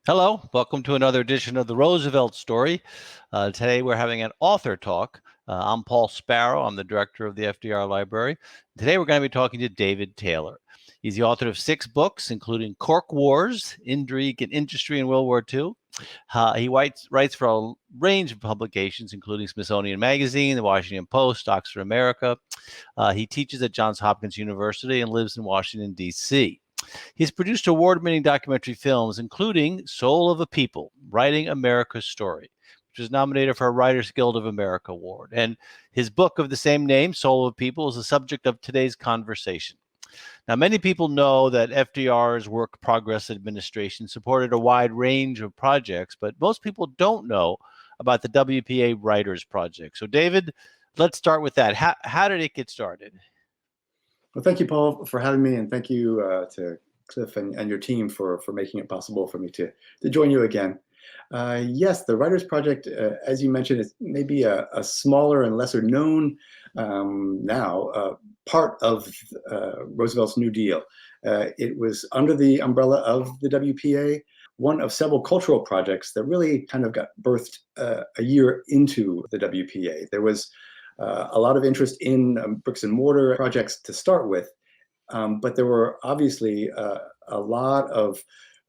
Hello, welcome to another edition of the Roosevelt Story. Today we're having an author talk. I'm Paul Sparrow. I'm the director of the FDR Library. Today we're going to be talking to David Taylor. He's the author of 6 books, including Cork Wars, Intrigue and Industry in World War II. He writes for a range of publications, including Smithsonian Magazine, the Washington Post, Oxford America. He teaches at Johns Hopkins University and lives in Washington, D.C. He's produced award-winning documentary films, including Soul of a People, Writing America's Story, which was nominated for a Writers Guild of America Award. And his book of the same name, Soul of a People, is the subject of today's conversation. Now, many people know that FDR's Work Progress Administration supported a wide range of projects, but most people don't know about the WPA Writers Project. So, David, let's start with that. How did it get started? Well, thank you, Paul, for having me, and thank you to Cliff and your team for making it possible for me to join you again. Yes, the Writers Project, as you mentioned, is maybe a smaller and lesser known now part of Roosevelt's New Deal. It was under the umbrella of the WPA, one of several cultural projects that really kind of got birthed a year into the WPA. There was a lot of interest in bricks and mortar projects to start with, but there were obviously a lot of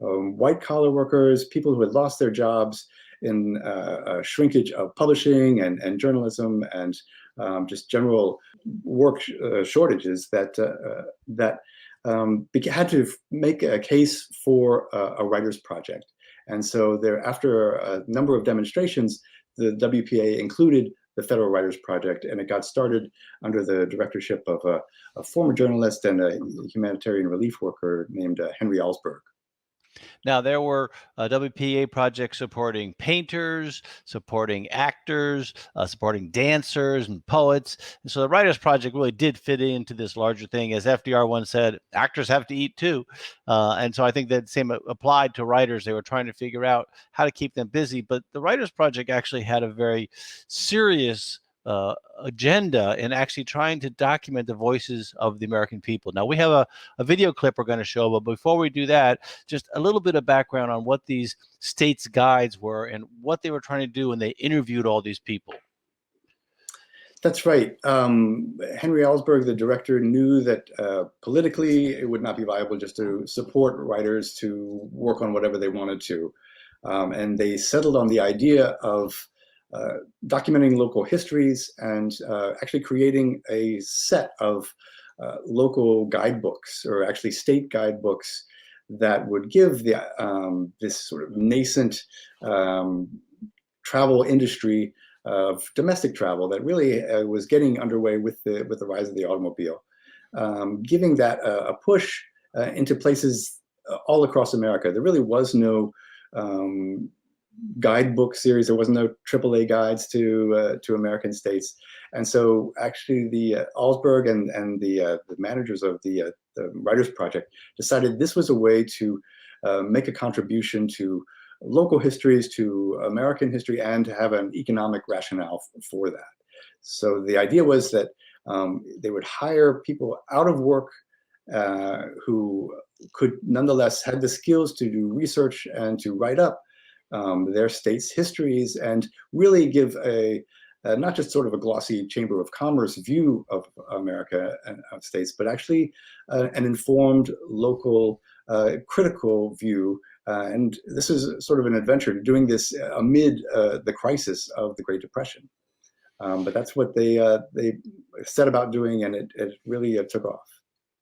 white collar workers, people who had lost their jobs in a shrinkage of publishing and journalism and just general work shortages that had to make a case for a writers project. And so there, after a number of demonstrations, the WPA included the Federal Writers Project, and it got started under the directorship of a former journalist and a humanitarian relief worker named Henry Alsberg. Now, there were WPA projects supporting painters, supporting actors, supporting dancers and poets. And so the Writers Project really did fit into this larger thing. As FDR once said, actors have to eat too. And so I think that same applied to writers. They were trying to figure out how to keep them busy. But the Writers Project actually had a very serious agenda in actually trying to document the voices of the American people. Now, we have a video clip we're going to show, but before we do that, just a little bit of background on what these states' guides were and what they were trying to do when they interviewed all these people. That's right. Henry Alsberg, the director, knew that politically it would not be viable just to support writers to work on whatever they wanted to. And they settled on the idea of documenting local histories and actually creating a set of local guidebooks, or actually state guidebooks, that would give the this sort of nascent travel industry of domestic travel that really was getting underway with the rise of the automobile, giving that a push into places all across America. There really was no guidebook series. There was no AAA guides to American states, and so actually the Alsberg and the managers of the Writers Project decided this was a way to make a contribution to local histories, to American history, and to have an economic rationale for that. So the idea was that they would hire people out of work who could nonetheless had the skills to do research and to write up their state's histories, and really give a not just sort of a glossy Chamber of Commerce view of America and of states, but actually an informed, local, critical view. And this is sort of an adventure, doing this amid the crisis of the Great Depression. But that's what they set about doing, and it really took off.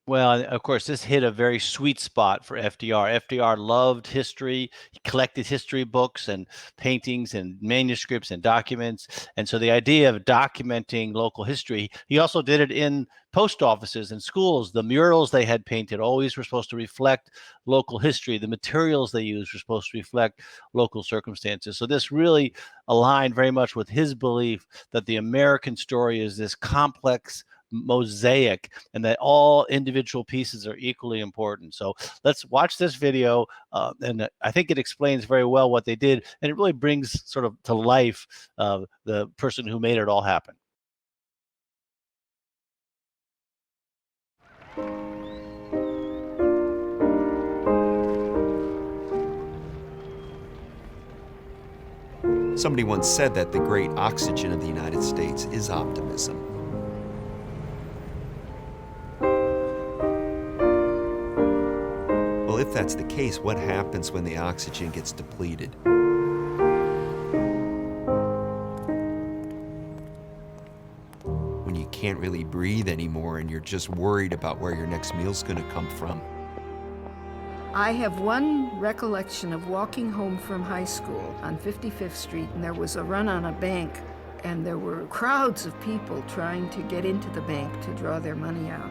Well, of course, this hit a very sweet spot for FDR. FDR loved history. He collected history books and paintings and manuscripts and documents. And so the idea of documenting local history, he also did it in post offices and schools. The murals they had painted always were supposed to reflect local history. The materials they used were supposed to reflect local circumstances. So this really aligned very much with his belief that the American story is this complex mosaic and that all individual pieces are equally important. So let's watch this video, and I think it explains very well what they did, and it really brings sort of to life the person who made it all happen. Somebody once said that the great oxygen of the United States is optimism. Well, if that's the case, what happens when the oxygen gets depleted? When you can't really breathe anymore and you're just worried about where your next meal's gonna come from. I have one recollection of walking home from high school on 55th Street, and there was a run on a bank, and there were crowds of people trying to get into the bank to draw their money out.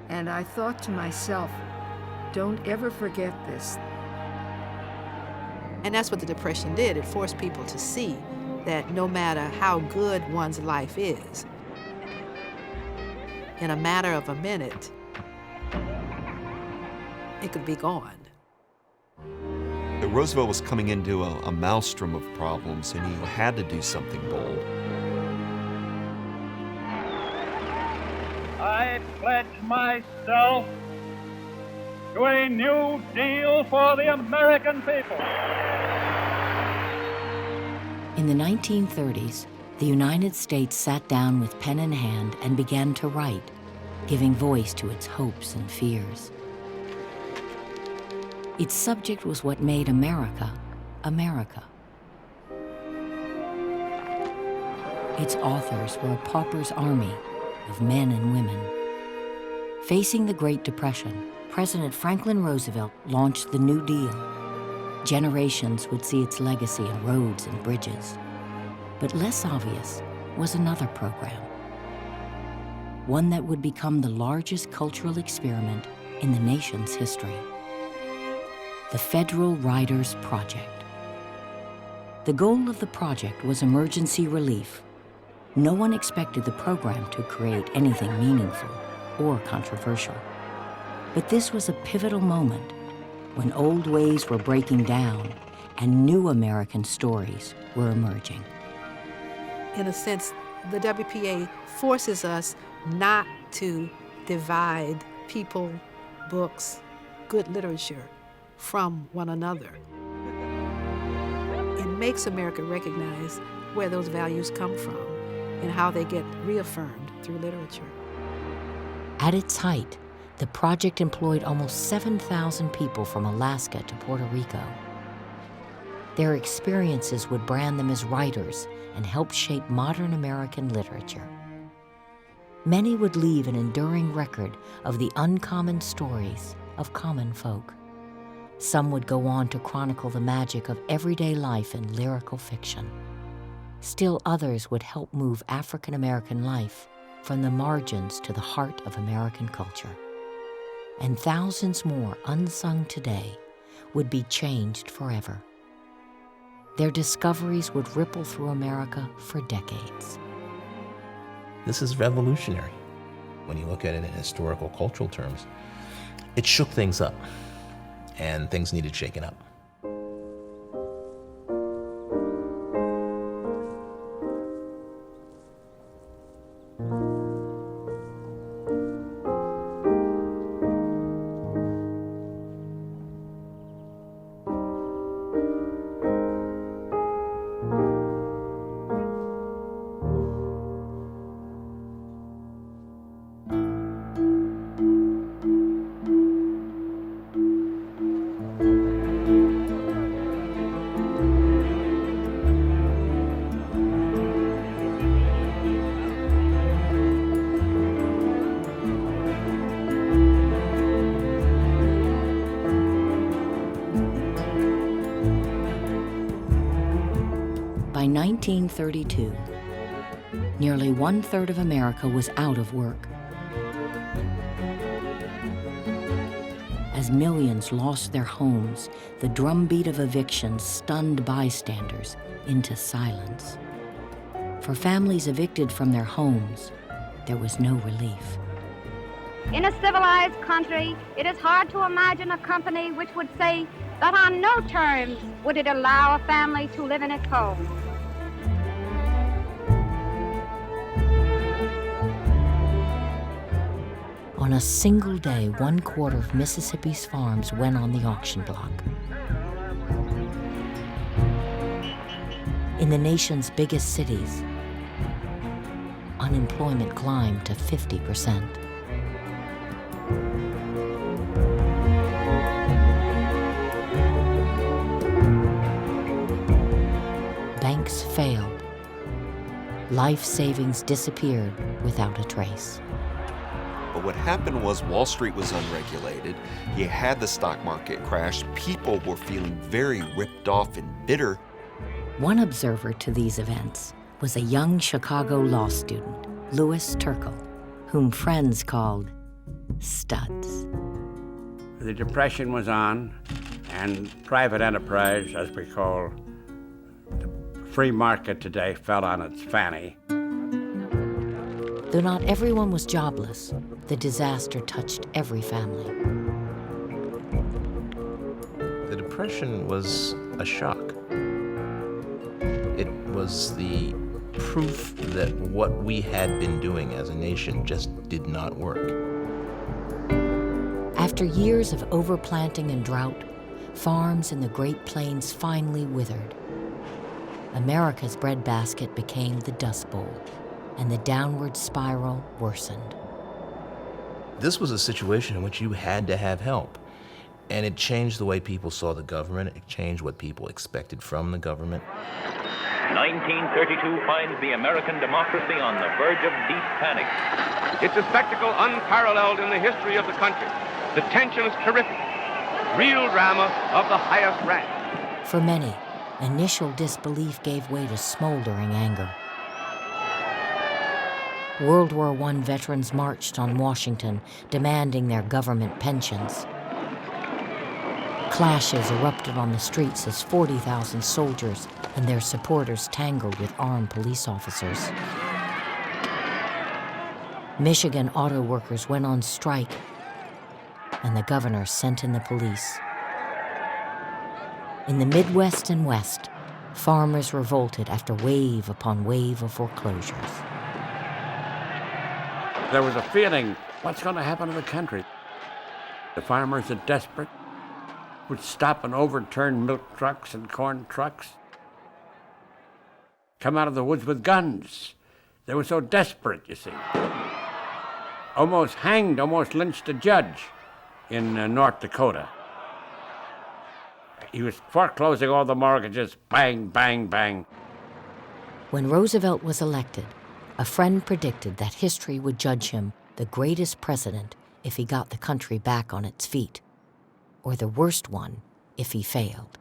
And I thought to myself, don't ever forget this. And that's what the Depression did. It forced people to see that no matter how good one's life is, in a matter of a minute, it could be gone. But Roosevelt was coming into a maelstrom of problems, and he had to do something bold. I pledge myself to a new deal for the American people. In the 1930s, the United States sat down with pen in hand and began to write, giving voice to its hopes and fears. Its subject was what made America, America. Its authors were a pauper's army of men and women. Facing the Great Depression, President Franklin Roosevelt launched the New Deal. Generations would see its legacy in roads and bridges. But less obvious was another program, one that would become the largest cultural experiment in the nation's history. The Federal Riders Project. The goal of the project was emergency relief. No one expected the program to create anything meaningful or controversial. But this was a pivotal moment when old ways were breaking down and new American stories were emerging. In a sense, the WPA forces us not to divide people, books, good literature from one another. It makes America recognize where those values come from and how they get reaffirmed through literature. At its height, the project employed almost 7,000 people from Alaska to Puerto Rico. Their experiences would brand them as writers and help shape modern American literature. Many would leave an enduring record of the uncommon stories of common folk. Some would go on to chronicle the magic of everyday life in lyrical fiction. Still others would help move African American life from the margins to the heart of American culture. And thousands more unsung today would be changed forever. Their discoveries would ripple through America for decades. This is revolutionary. When you look at it in historical, cultural terms, it shook things up, and things needed shaken up. By 1932, nearly 1/3 of America was out of work. As millions lost their homes, the drumbeat of evictions stunned bystanders into silence. For families evicted from their homes, there was no relief. In a civilized country, it is hard to imagine a company which would say that on no terms would it allow a family to live in its home. On a single day, 1/4 of Mississippi's farms went on the auction block. In the nation's biggest cities, unemployment climbed to 50%. Banks failed. Life savings disappeared without a trace. But what happened was Wall Street was unregulated. You had the stock market crash. People were feeling very ripped off and bitter. One observer to these events was a young Chicago law student, Louis Turkle, whom friends called Studs. The Depression was on, and private enterprise, as we call the free market today, fell on its fanny. Though not everyone was jobless, the disaster touched every family. The Depression was a shock. It was the proof that what we had been doing as a nation just did not work. After years of overplanting and drought, farms in the Great Plains finally withered. America's breadbasket became the Dust Bowl, and the downward spiral worsened. This was a situation in which you had to have help, and it changed the way people saw the government. It changed what people expected from the government. 1932 finds the American democracy on the verge of deep panic. It's a spectacle unparalleled in the history of the country. The tension is terrific. Real drama of the highest rank. For many, initial disbelief gave way to smoldering anger. World War I veterans marched on Washington, demanding their government pensions. Clashes erupted on the streets as 40,000 soldiers and their supporters tangled with armed police officers. Michigan auto workers went on strike, and the governor sent in the police. In the Midwest and West, farmers revolted after wave upon wave of foreclosures. There was a feeling, what's going to happen to the country? The farmers are desperate, would stop and overturn milk trucks and corn trucks, come out of the woods with guns. They were so desperate, you see. Almost hanged, almost lynched a judge in North Dakota. He was foreclosing all the mortgages, bang, bang, bang. When Roosevelt was elected, a friend predicted that history would judge him the greatest president if he got the country back on its feet, or the worst one if he failed.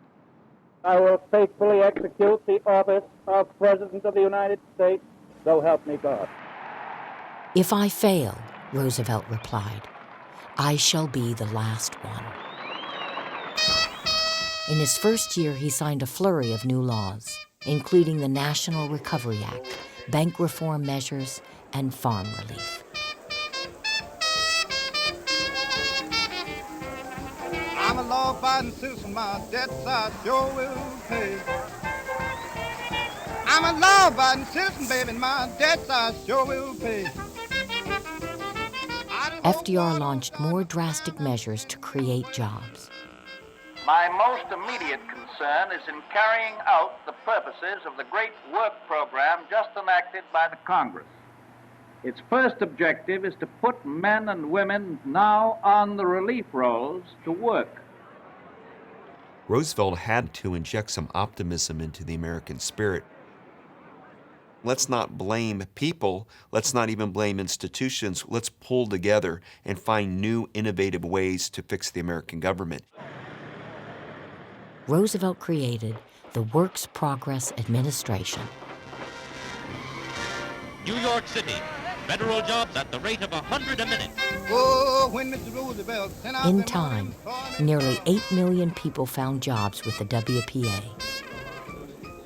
I will faithfully execute the office of President of the United States, so help me God. If I fail, Roosevelt replied, I shall be the last one. In his first year, he signed a flurry of new laws, including the National Recovery Act, bank reform measures, and farm relief. I'm a law-abiding citizen, my debts I sure will pay. I'm a law-abiding citizen, baby, my debts I sure will pay. FDR launched more drastic measures to create jobs. My most immediate concern is in carrying out the purposes of the great work program just enacted by the Congress. Its first objective is to put men and women now on the relief rolls to work. Roosevelt had to inject some optimism into the American spirit. Let's not blame people. Let's not even blame institutions. Let's pull together and find new, innovative ways to fix the American government. Roosevelt created the Works Progress Administration. New York City, federal jobs at the rate of 100 a minute. Oh, when Mr. Roosevelt sent out In time, nearly 8 million people found jobs with the WPA,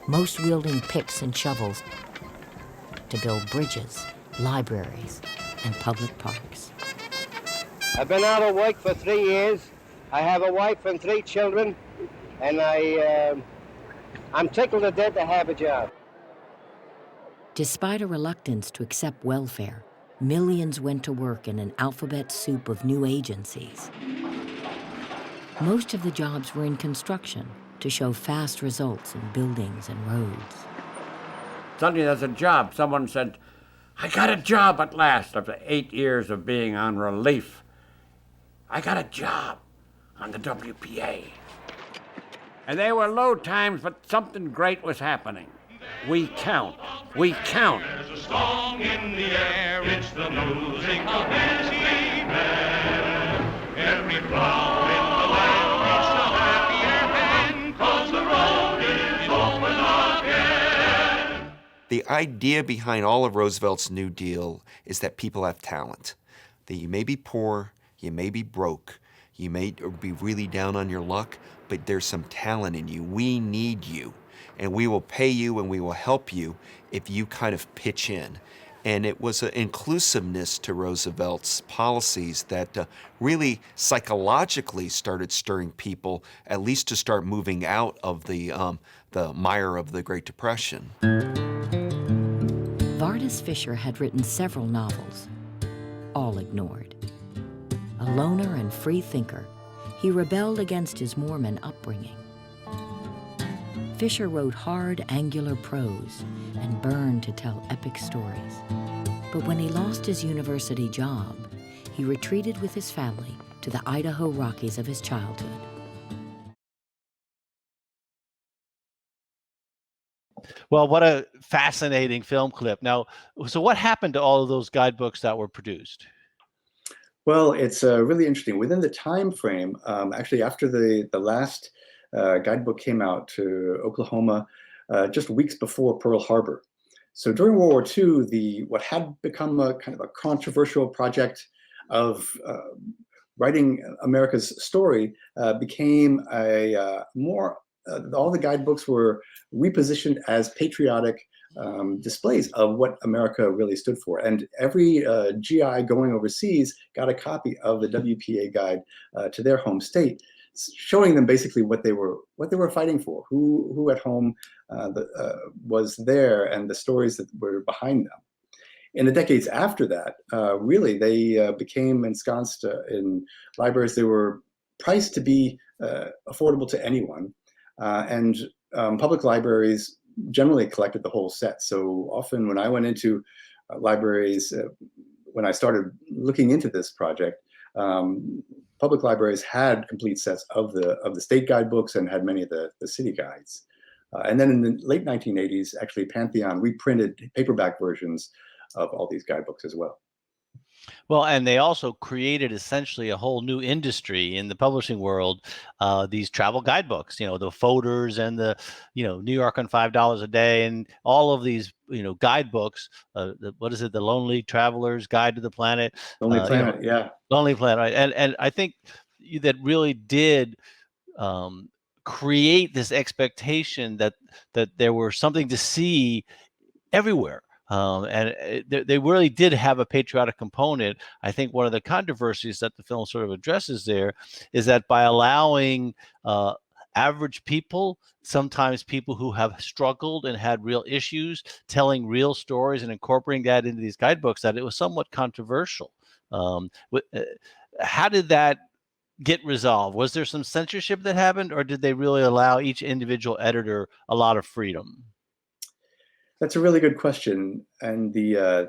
most wielding picks and shovels to build bridges, libraries, and public parks. I've been out of work for 3 years. I have a wife and 3 children, and I'm tickled to death to have a job. Despite a reluctance to accept welfare, millions went to work in an alphabet soup of new agencies. Most of the jobs were in construction to show fast results in buildings and roads. suddenly there's a job. Someone said, I got a job at last after 8 years of being on relief. I got a job on the WPA. And they were low times, but something great was happening. We count. We count. There's a song in the air, it's the music of whiskey men. Every flower in the land beats a happier hand, 'cause the road is open again. The idea behind all of Roosevelt's New Deal is that people have talent. That you may be poor, you may be broke, you may be really down on your luck, but there's some talent in you. We need you, and we will pay you and we will help you if you kind of pitch in. And it was an inclusiveness to Roosevelt's policies that really psychologically started stirring people, at least to start moving out of the mire of the Great Depression. Vardis Fisher had written several novels, all ignored. A loner and free thinker, he rebelled against his Mormon upbringing. Fisher wrote hard, angular prose and burned to tell epic stories. But when he lost his university job, he retreated with his family to the Idaho Rockies of his childhood. Well, what a fascinating film clip. Now, so what happened to all of those guidebooks that were produced? Well, it's really interesting. Within the time frame, actually after the last guidebook came out to Oklahoma, just weeks before Pearl Harbor. So during World War II, what had become a kind of a controversial project of writing America's story became a more, all the guidebooks were repositioned as patriotic displays of what America really stood for. And every GI going overseas got a copy of the WPA guide to their home state, showing them basically what they were fighting for, who at home was there, and the stories that were behind them. In the decades after that, really, they became ensconced in libraries. They were priced to be affordable to anyone, and public libraries generally collected the whole set. So often when I went into libraries, when I started looking into this project, public libraries had complete sets of the state guidebooks and had many of the city guides. And then in the late 1980s, actually Pantheon reprinted paperback versions of all these guidebooks as well. Well, and they also created essentially a whole new industry in the publishing world, these travel guidebooks, the folders and the, New York on $5 a day and all of these, guidebooks. What is it? The Lonely Traveler's Guide to the Planet. Lonely Planet, yeah. Lonely Planet, right. And I think that really did create this expectation that there were something to see everywhere. And they really did have a patriotic component. I think one of the controversies that the film sort of addresses there is that by allowing average people, sometimes people who have struggled and had real issues, telling real stories and incorporating that into these guidebooks, that it was somewhat controversial. How did that get resolved? Was there some censorship that happened, or did they really allow each individual editor a lot of freedom? That's a really good question, and the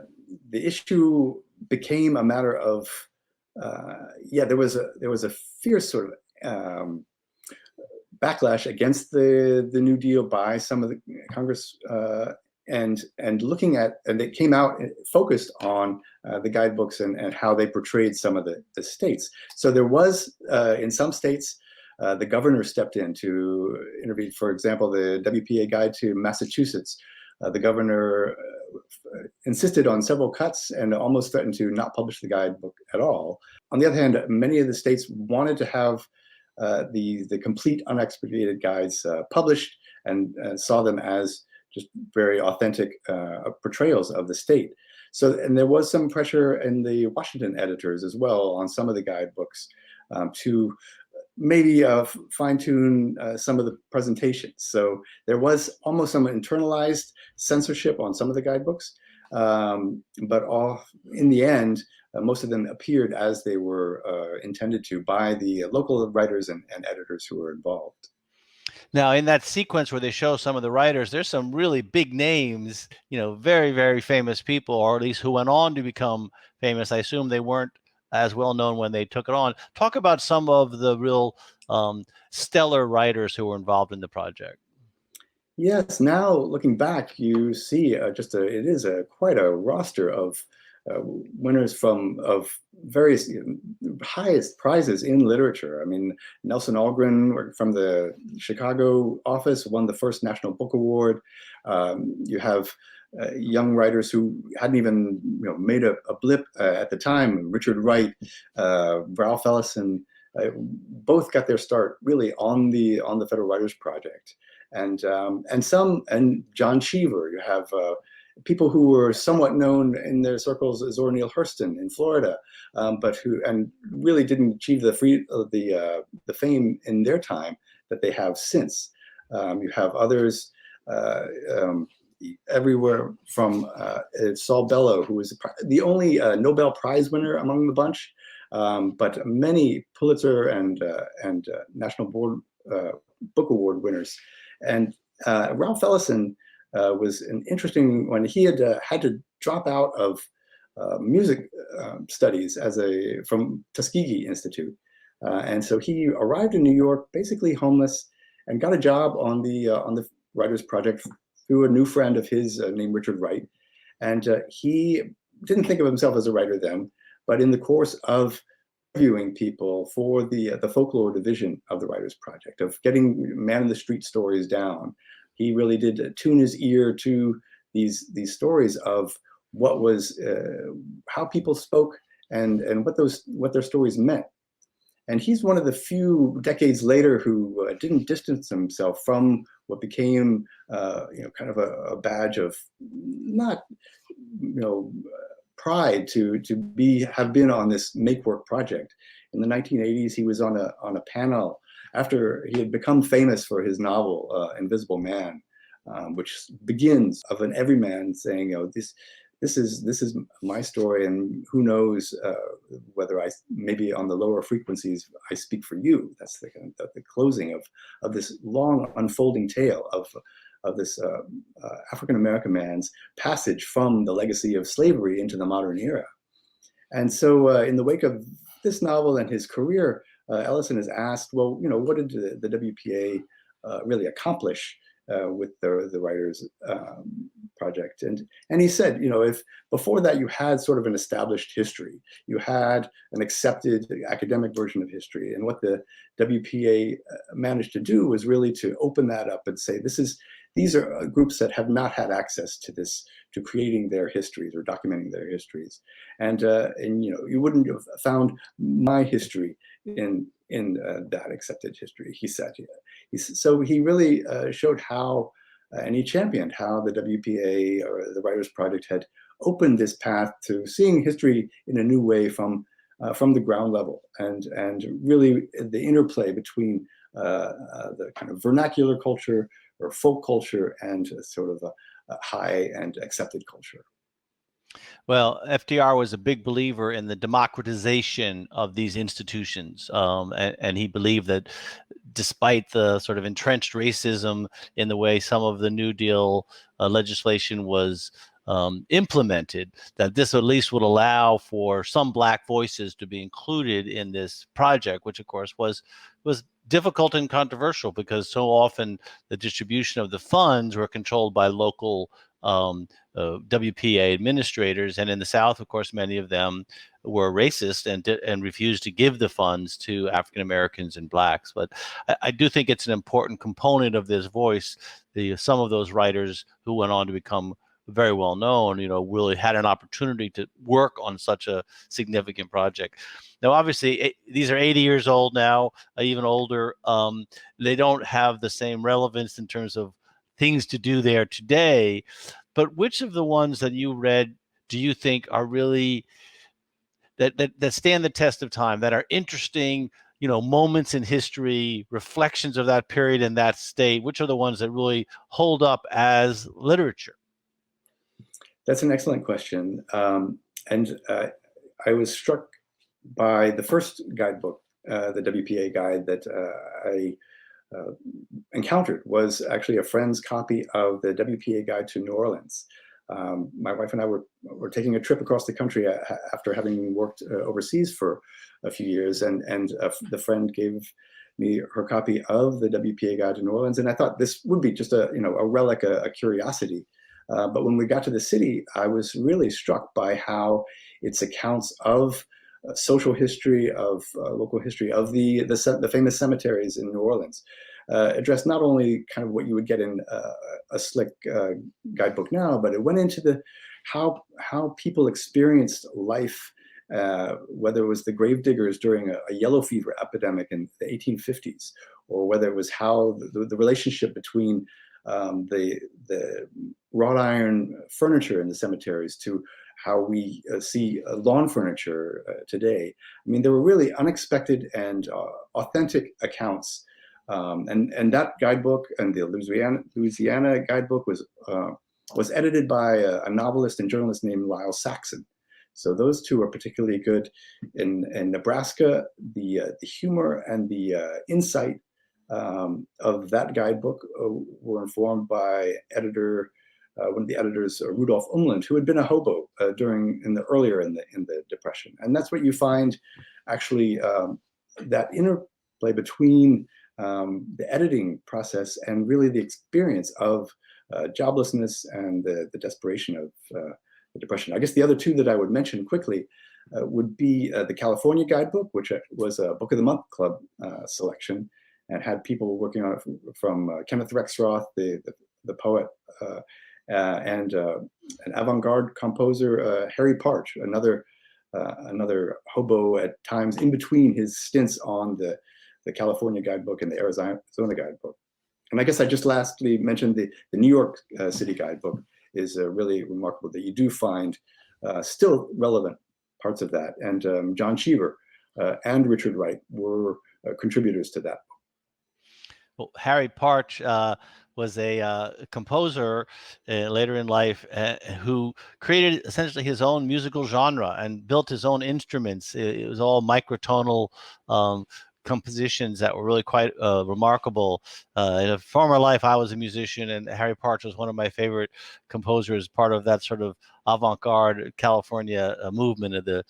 issue became a matter of there was a fierce sort of backlash against the New Deal by some of the Congress, and looking at, and it came out focused on the guidebooks and how they portrayed some of the states. So there was in some states. The governor stepped in to intervene. For example, the WPA guide to Massachusetts. The governor insisted on several cuts and almost threatened to not publish the guidebook at all. On the other hand, many of the states wanted to have the complete unexpurgated guides published and saw them as just very authentic portrayals of the state. So, and there was some pressure in the Washington editors as well on some of the guidebooks to maybe fine-tune some of the presentations. So there was almost some internalized censorship on some of the guidebooks, but in the end, most of them appeared as they were intended to by the local writers and editors who were involved. Now, in that sequence where they show some of the writers, there's some really big names, very, very famous people, or at least who went on to become famous. I assume they weren't as well known when they took it on. Talk about some of the real stellar writers who were involved in the project. Yes, now looking back, you see it is quite a roster of winners of various highest prizes in literature. I mean, Nelson Algren from the Chicago office won the first National Book Award. You have young writers who hadn't even made a blip at the time. Richard Wright, Ralph Ellison, both got their start really on the Federal Writers Project. And John Cheever. You have people who were somewhat known in their circles as Zora Neale Hurston in Florida, but who really didn't achieve the fame in their time that they have since. You have others everywhere from Saul Bellow, who was the only Nobel Prize winner among the bunch, but many Pulitzer and National Book Award winners. And Ralph Ellison was an interesting one. He had to drop out of music studies from Tuskegee Institute, and so he arrived in New York basically homeless and got a job on the Writers Project through a new friend of his named Richard Wright. And he didn't think of himself as a writer then, but in the course of interviewing people for the folklore division of the Writers Project, of getting man in the street stories down, he really did tune his ear to these stories of what was how people spoke and what their stories meant. And he's one of the few decades later who didn't distance himself from what became kind of a badge of not pride to have been on this make work project. In the 1980s, he was on a panel after he had become famous for his novel Invisible Man, which begins of an everyman saying, this is my story, and who knows whether maybe on the lower frequencies I speak for you. That's the closing of this long unfolding tale of this African-American man's passage from the legacy of slavery into the modern era. And so in the wake of this novel and his career, Ellison is asked, well, what did the WPA really accomplish with the Writers Project? And he said, if before that you had sort of an established history, you had an accepted academic version of history, and what the WPA managed to do was really to open that up and say, these are groups that have not had access to this, to creating their histories or documenting their histories. And you wouldn't have found my history in that accepted history, he said. So he really showed how, and he championed how the WPA or the Writers Project had opened this path to seeing history in a new way from the ground level, and really the interplay between the kind of vernacular culture or folk culture and sort of a high and accepted culture. Well, FDR was a big believer in the democratization of these institutions, and he believed that despite the sort of entrenched racism in the way some of the New Deal legislation was implemented, that this at least would allow for some Black voices to be included in this project, which of course was difficult and controversial because so often the distribution of the funds were controlled by local WPA administrators, and in the South, of course, many of them were racist and refused to give the funds to African Americans and Blacks. But I do think it's an important component of this voice. Some of those writers who went on to become very well known, really had an opportunity to work on such a significant project. Now, obviously, these are 80 years old now, even older. They don't have the same relevance in terms of things to do there today. But which of the ones that you read do you think are really that stand the test of time, that are interesting, moments in history, reflections of that period and that state? Which are the ones that really hold up as literature? That's an excellent question. And I was struck by the first guidebook, the WPA guide that I encountered was actually a friend's copy of the WPA Guide to New Orleans. My wife and I were taking a trip across the country after having worked overseas for a few years, and the friend gave me her copy of the WPA Guide to New Orleans, and I thought this would be just a relic, a curiosity. But when we got to the city, I was really struck by how its accounts of social history, of local history, of the famous cemeteries in New Orleans, addressed not only kind of what you would get in a slick guidebook now, but it went into how people experienced life, whether it was the gravediggers during a yellow fever epidemic in the 1850s, or whether it was how the relationship between the wrought iron furniture in the cemeteries to how we see lawn furniture today. I mean, there were really unexpected and authentic accounts. And that guidebook and the Louisiana guidebook was edited by a novelist and journalist named Lyle Saxon. So those two are particularly good. In Nebraska, the humor and the insight of that guidebook were informed by one of the editors, Rudolph Umland, who had been a hobo earlier in the Depression. And that's what you find, actually, that interplay between the editing process and really the experience of joblessness and the desperation of the Depression. I guess the other two that I would mention quickly would be the California Guidebook, which was a Book of the Month Club selection, and had people working on it from Kenneth Rexroth, the poet, and an avant-garde composer, Harry Partch, another hobo at times in between his stints on the California Guidebook and the Arizona Guidebook. And I guess I just lastly mentioned the New York City Guidebook is really remarkable, that you do find still relevant parts of that. And John Cheever and Richard Wright were contributors to that. Well, Harry Partch was a composer later in life who created essentially his own musical genre and built his own instruments. It was all microtonal compositions that were really quite remarkable. In a former life, I was a musician, and Harry Partch was one of my favorite composers, part of that sort of avant-garde California movement of the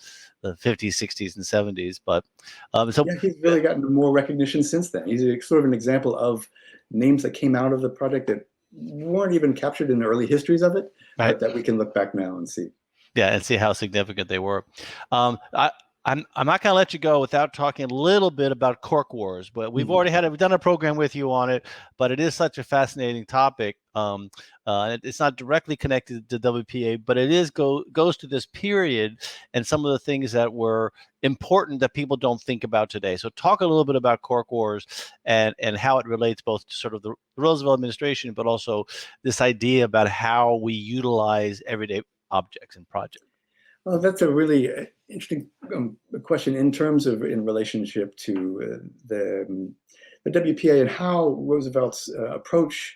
50s, 60s, and 70s. But yeah, he's really gotten more recognition since then. He's sort of an example of names that came out of the project that weren't even captured in the early histories of it, right, but that we can look back now and see. Yeah, and see how significant they were. I'm not going to let you go without talking a little bit about Cork Wars, but we've done a program with you on it, but it is such a fascinating topic. It's not directly connected to WPA, but it is goes to this period and some of the things that were important that people don't think about today. So talk a little bit about Cork Wars and how it relates both to sort of the Roosevelt administration, but also this idea about how we utilize everyday objects and projects. Well, that's a really interesting question in relationship to the WPA and how Roosevelt's approach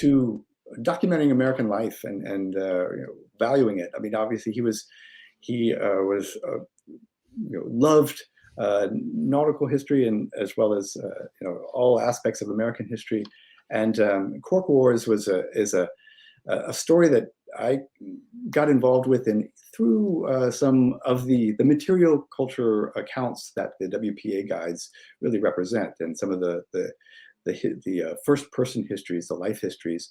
to documenting American life and valuing it. I mean, obviously he loved nautical history and as well as all aspects of American history. And Cork Wars is a story that I got involved with through some of the material culture accounts that the WPA guides really represent, and some of the first person histories, the life histories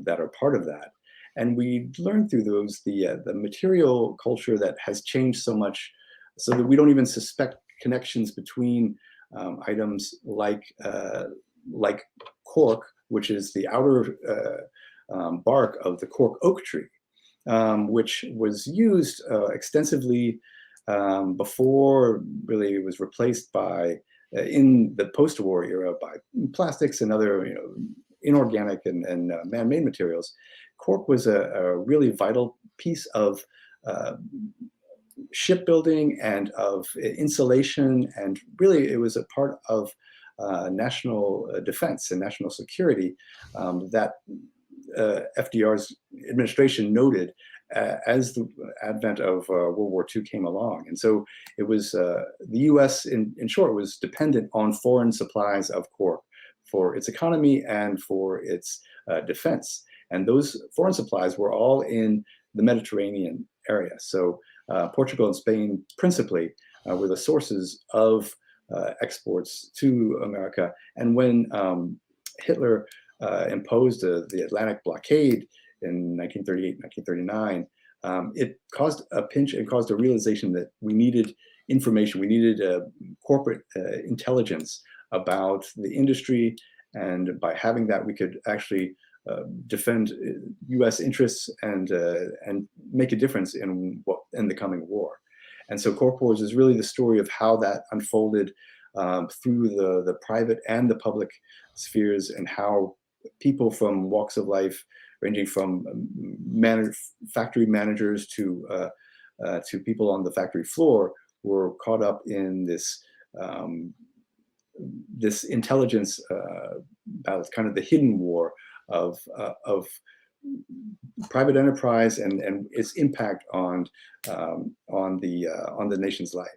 that are part of that. And we learned through those the material culture that has changed so much, so that we don't even suspect connections between items like cork, which is the outer bark of the cork oak tree, which was used extensively before really it was replaced by, in the post-war era, by plastics and other inorganic and man-made materials. Cork was a really vital piece of shipbuilding and of insulation, and really it was a part of national defense and national security that FDR's administration noted as the advent of World War II came along. And so it was the US, in short, was dependent on foreign supplies of cork for its economy and for its defense. And those foreign supplies were all in the Mediterranean area. So Portugal and Spain principally were the sources of exports to America. And when Hitler imposed the Atlantic blockade in 1938, 1939, it caused a pinch and caused a realization that we needed information. We needed corporate intelligence about the industry. And by having that, we could actually defend U.S. interests and make a difference in the coming war. And so Cork Wars is really the story of how that unfolded through the private and the public spheres, and how people from walks of life, ranging from factory managers to people on the factory floor, were caught up in this this intelligence battle, kind of the hidden war of private enterprise and its impact on the nation's life.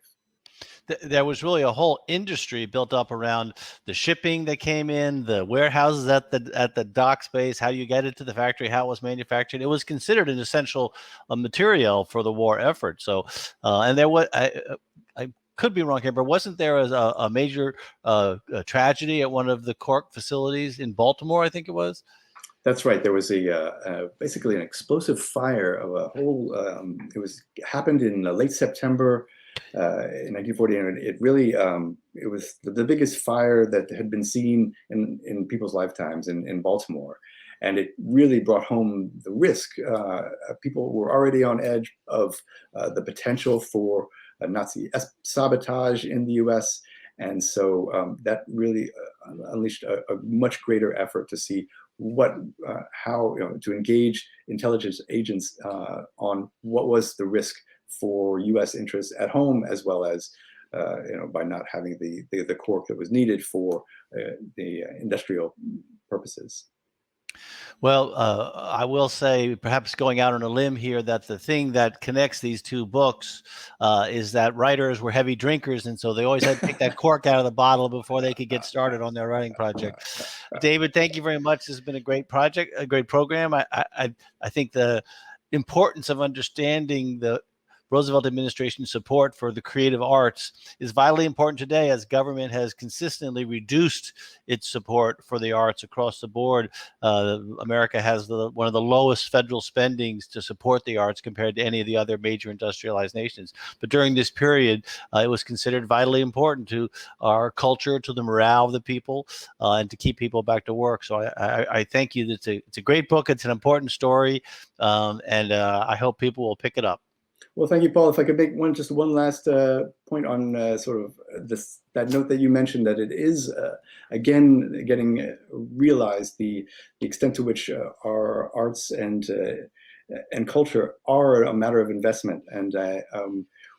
There was really a whole industry built up around the shipping that came in, the warehouses at the dock space, how you get it to the factory, how it was manufactured. It was considered an essential material for the war effort. So, and there was, I could be wrong here, but wasn't there a major tragedy at one of the Cork facilities in Baltimore, I think it was? That's right. There was basically an explosive fire of a whole. Happened in late September in 1940, and it really it was the biggest fire that had been seen in people's lifetimes in Baltimore, and it really brought home the risk. People were already on edge of the potential for Nazi sabotage in the U.S., and so that really unleashed a much greater effort to see how to engage intelligence agents on what was the risk for U.S. interests at home, as well as by not having the cork that was needed for the industrial purposes. Well, I will say, perhaps going out on a limb here, that the thing that connects these two books is that writers were heavy drinkers, and so they always had to take that cork out of the bottle before they could get started on their writing project. David, thank you very much. This has been a great project, a great program. I think the importance of understanding the Roosevelt administration support for the creative arts is vitally important today, as government has consistently reduced its support for the arts across the board. America has one of the lowest federal spendings to support the arts compared to any of the other major industrialized nations. But during this period, it was considered vitally important to our culture, to the morale of the people, and to keep people back to work. So I thank you. It's a great book. It's an important story, and I hope people will pick it up. Well, thank you, Paul. If I could make one last point on sort of that note that you mentioned, that it is again getting realized the extent to which our arts and culture are a matter of investment, and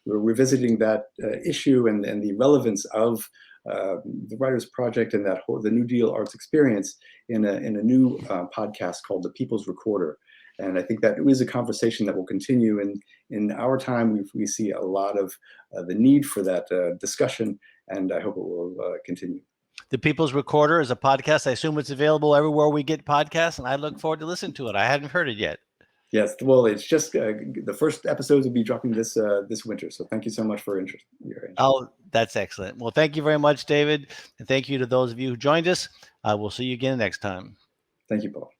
we're revisiting that issue and the relevance of the Writers Project and the New Deal arts experience in a new podcast called The People's Recorder. And I think that it is a conversation that will continue in our time. We see a lot of the need for that discussion, and I hope it will continue. The People's Recorder is a podcast. I assume it's available everywhere we get podcasts, and I look forward to listening to it. I hadn't heard it yet. Yes, well, it's just the first episodes will be dropping this winter. So thank you so much for your interest. Oh, that's excellent. Well, thank you very much, David, and thank you to those of you who joined us. We'll see you again next time. Thank you, Paul.